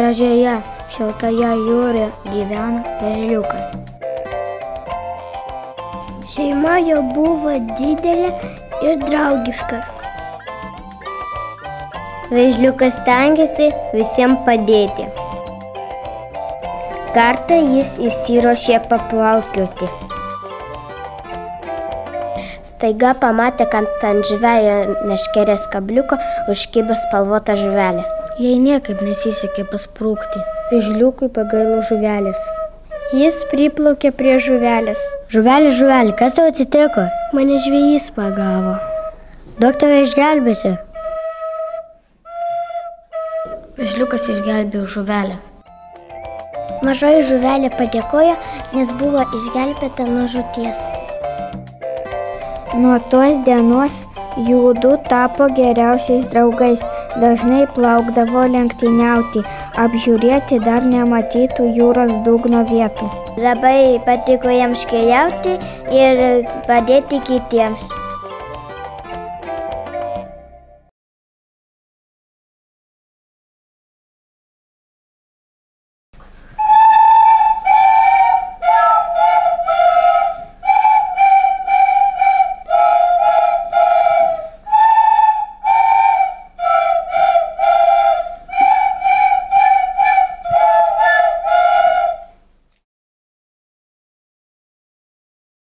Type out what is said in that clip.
Gražioje, šiltoje jūroje gyveno vėžliukas. Šeima jo buvo didelė ir draugiška. Vėžliukas stengiasi visiems padėti. Kartą jis išsiruošė paplaukioti. Staiga pamatė, kad ant žvejo meškerės kabliuko užkibo spalvota žuvelė. Jai niekaip nesisekė pasprūkti. Vėžliukui pagailo žuvelės. Jis priplaukė prie žuvelės. Žuvelė, žuvelė, kas tau atsitiko? Mane žvejys pagavo. Duok tave išgelbėsiu. Vėžliukas išgelbėjo žuvelę. Mažoji žuvelė padėkojo, nes buvo išgelbėta nuo žūties. Nuo tos dienos jųdu tapo geriausiais draugais, dažnai plaukdavo lenktyniauti, apžiūrėti dar nematytų jūros dugno vietų. Labai patiko jiems keliauti ir padėti kitiems.